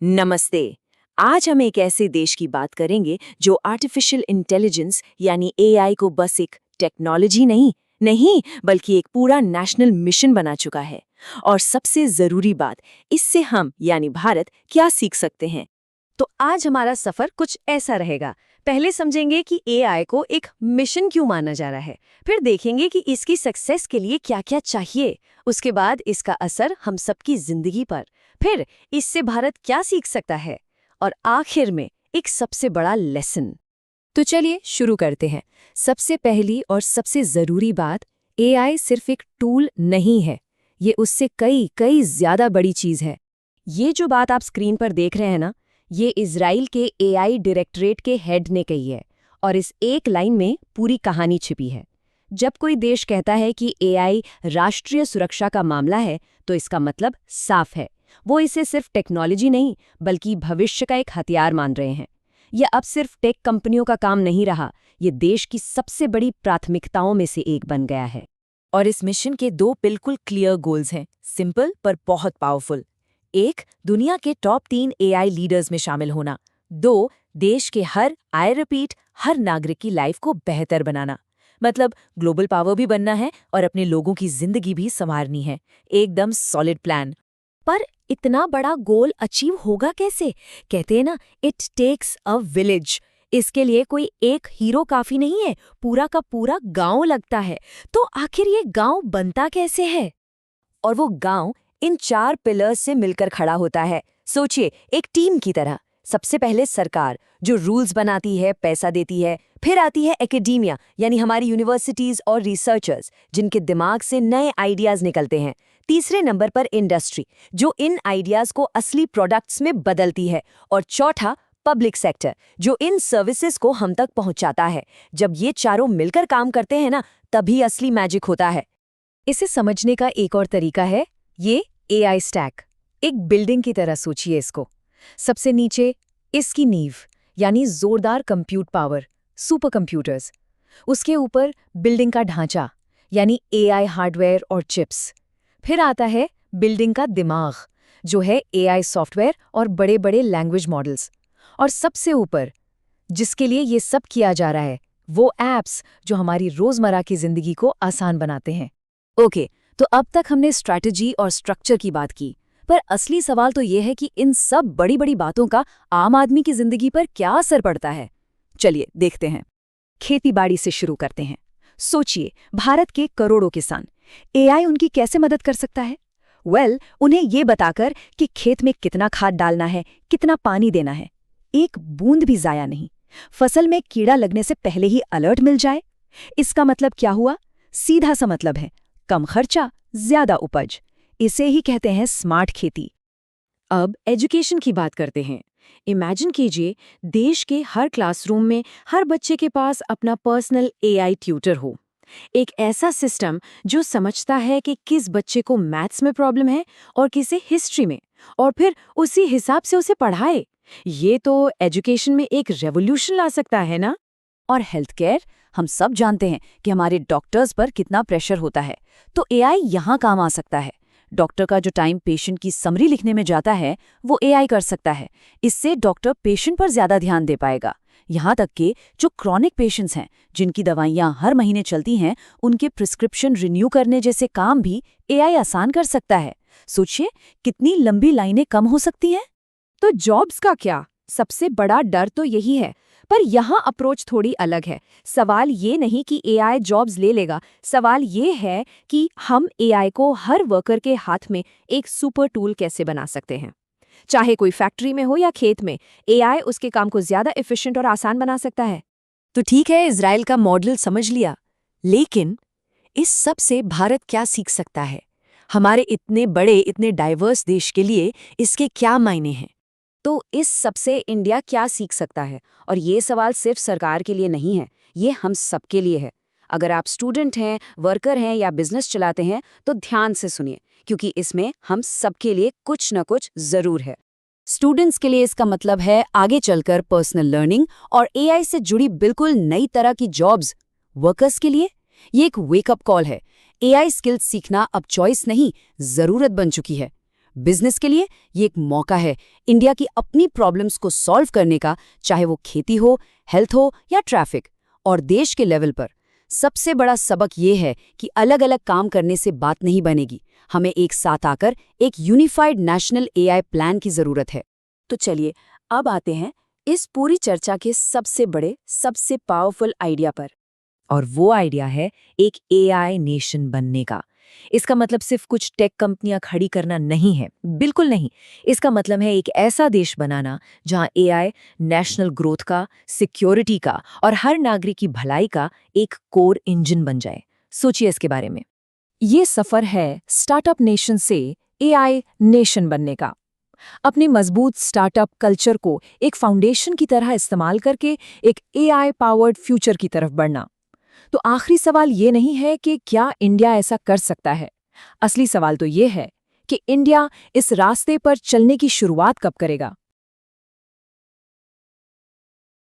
नमस्ते। आज हम एक ऐसे देश की बात करेंगे जो आर्टिफिशियल इंटेलिजेंस यानी एआई को बस एक टेक्नोलॉजी नहीं बल्कि एक पूरा नेशनल मिशन बना चुका है। और सबसे जरूरी बात, इससे हम यानी भारत क्या सीख सकते हैं। तो आज हमारा सफर कुछ ऐसा रहेगा। पहले समझेंगे कि एआई को एक मिशन क्यों माना जा रहा है, फिर देखेंगे कि इसकी सक्सेस के लिए क्या-क्या चाहिए, उसके बाद इसका असर हम सबकी जिंदगी पर, फिर इससे भारत क्या सीख सकता है, और आखिर में एक सबसे बड़ा लेसन। तो चलिए शुरू करते हैं। सबसे पहली और सबसे जरूरी बात, एआई सिर्फ एक टूल नहीं है, ये उससे कई कई ज्यादा बड़ी चीज है। ये जो बात आप स्क्रीन पर देख रहे हैं ना, ये इजराइल के एआई डायरेक्टरेट के हेड ने कही है, और इस एक लाइन में पूरी कहानी छिपी है। जब कोई देश कहता है कि एआई राष्ट्रीय सुरक्षा का मामला है, तो इसका मतलब साफ है, वो इसे सिर्फ टेक्नोलॉजी नहीं बल्कि भविष्य का एक हथियार मान रहे हैं। यह अब सिर्फ टेक कंपनियों का काम नहीं रहा, ये देश की सबसे बड़ी प्राथमिकताओं में से एक बन गया है। और इस मिशन के दो बिल्कुल क्लियर गोल्स हैं, सिंपल पर बहुत पावरफुल। एक, दुनिया के टॉप 3 एआई लीडर्स में शामिल होना। 2, देश के हर नागरिक की लाइफ को बेहतर बनाना। मतलब ग्लोबल पावर भी बनना है और अपने लोगों की जिंदगी भी संवारनी है। एकदम सॉलिड प्लान। पर इतना बड़ा गोल अचीव होगा कैसे? कहते हैं ना, इट टेक्स अ विलेज। इसके लिए कोई एक हीरो काफी नहीं है, पूरा का पूरा गांव लगता है। तो आखिर ये गांव बनता कैसे है? और वो गांव इन 4 पिलर्स से मिलकर खड़ा होता है। सोचिए, एक टीम की तरह। सबसे पहले सरकार, जो रूल्स बनाती है, पैसा देती है। फिर आती है एकेडेमिया, यानी हमारी यूनिवर्सिटीज और रिसर्चर्स, जिनके दिमाग से नए आइडियाज निकलते हैं। तीसरे नंबर पर इंडस्ट्री, जो इन आइडियाज को असली प्रोडक्ट्स में बदलती है। और चौथा, पब्लिक सेक्टर, जो इन सर्विसेज को हम तक पहुंचाता है। जब ये चारों मिलकर काम करते हैं ना, तभी असली मैजिक होता है। इसे समझने का एक और तरीका है, ये एआई स्टैक। एक बिल्डिंग की तरह सोचिए इसको। सबसे नीचे इसकी नींव, यानी जोरदार कंप्यूट पावर, सुपर कंप्यूटर्स। उसके ऊपर बिल्डिंग का ढांचा, यानी एआई हार्डवेयर और चिप्स। फिर आता है बिल्डिंग का दिमाग, जो है एआई सॉफ्टवेयर और बड़े बड़े लैंग्वेज मॉडल्स। और सबसे ऊपर, जिसके लिए ये सब किया जा रहा है, वो एप्स जो हमारी रोजमर्रा की जिंदगी को आसान बनाते हैं। ओके, तो अब तक हमने स्ट्रैटेजी और स्ट्रक्चर की बात की, पर असली सवाल तो ये है कि इन सब बड़ी बड़ी बातों का आम आदमी की जिंदगी पर क्या असर पड़ता है। चलिए देखते हैं। खेती-बाड़ी से शुरू करते हैं। सोचिए, भारत के करोड़ों किसान, एआई उनकी कैसे मदद कर सकता है? उन्हें ये बताकर कि खेत में कितना खाद डालना है, कितना पानी देना है, एक बूंद भी जाया नहीं। फसल में कीड़ा लगने से पहले ही अलर्ट मिल जाए। इसका मतलब क्या हुआ? सीधा सा मतलब है, कम खर्चा, ज्यादा उपज। इसे ही कहते हैं स्मार्ट खेती। अब एजुकेशन की बात करते हैं। इमेजिन कीजिए, देश के हर क्लासरूम में हर बच्चे के पास अपना पर्सनल एआई ट्यूटर हो। एक ऐसा सिस्टम जो समझता है कि किस बच्चे को मैथ्स में प्रॉब्लम है और किसे हिस्ट्री में, और फिर उसी हिसाब से उसे पढ़ाए। ये तो एजुकेशन में एक रेवोल्यूशन ला सकता है ना? और हेल्थ केयर, हम सब जानते हैं कि हमारे डॉक्टर्स पर कितना प्रेशर होता है, तो एआई यहाँ काम आ सकता है। डॉक्टर का जो टाइम पेशेंट की समरी लिखने में जाता है, वो एआई कर सकता है। इससे डॉक्टर पेशेंट पर ज्यादा ध्यान दे पाएगा। यहाँ तक कि जो क्रॉनिक पेशेंट्स हैं, जिनकी दवाइयाँ हर महीने चलती हैं, उनके प्रिस्क्रिप्शन रिन्यू करने जैसे काम भी एआई आसान कर सकता है। सोचिए, कितनी लंबी लाइनें कम हो सकती हैं। तो जॉब्स का क्या? सबसे बड़ा डर तो यही है, पर यहाँ अप्रोच थोड़ी अलग है। सवाल ये नहीं कि एआई जॉब्स ले लेगा, सवाल ये है कि हम एआई को हर वर्कर के हाथ में एक सुपर टूल कैसे बना सकते हैं। चाहे कोई फैक्ट्री में हो या खेत में, एआई उसके काम को ज्यादा एफिशिएंट और आसान बना सकता है। तो ठीक है, इजराइल का मॉडल समझ लिया, लेकिन इस सब से भारत क्या सीख सकता है? हमारे इतने बड़े, इतने डाइवर्स देश के लिए इसके क्या मायने हैं? तो इस सबसे इंडिया क्या सीख सकता है? और ये सवाल सिर्फ सरकार के लिए नहीं है, ये हम सबके लिए है। अगर आप स्टूडेंट हैं, वर्कर हैं या बिजनेस चलाते हैं, तो ध्यान से सुनिए, क्योंकि इसमें हम सबके लिए कुछ न कुछ जरूर है। स्टूडेंट्स के लिए इसका मतलब है आगे चलकर पर्सनल लर्निंग और एआई से जुड़ी बिल्कुल नई तरह की जॉब्स। वर्कर्स के लिए ये एक वेकअप कॉल है। एआई स्किल्स सीखना अब चॉइस नहीं, जरूरत बन चुकी है। बिजनेस के लिए ये एक मौका है इंडिया की अपनी प्रॉब्लम्स को सॉल्व करने का, चाहे वो खेती हो, हेल्थ हो या ट्रैफिक। और देश के लेवल पर सबसे बड़ा सबक ये है कि अलग अलग काम करने से बात नहीं बनेगी, हमें एक साथ आकर एक यूनिफाइड नेशनल एआई प्लान की जरूरत है। तो चलिए अब आते हैं इस पूरी चर्चा के सबसे बड़े, सबसे पावरफुल आइडिया पर। और वो आइडिया है एक एआई नेशन बनने का। इसका मतलब सिर्फ कुछ टेक कंपनियां खड़ी करना नहीं है, बिल्कुल नहीं। इसका मतलब है एक ऐसा देश बनाना जहां एआई नेशनल ग्रोथ का, सिक्योरिटी का और हर नागरिक की भलाई का एक कोर इंजन बन जाए। सोचिए इसके बारे में। ये सफर है स्टार्टअप नेशन से एआई नेशन बनने का। अपने मजबूत स्टार्टअप कल्चर को एक फाउंडेशन की तरह इस्तेमाल करके एक एआई पावर्ड फ्यूचर की तरफ बढ़ना। तो आखिरी सवाल ये नहीं है कि क्या इंडिया ऐसा कर सकता है। असली सवाल तो ये है कि इंडिया इस रास्ते पर चलने की शुरुआत कब करेगा।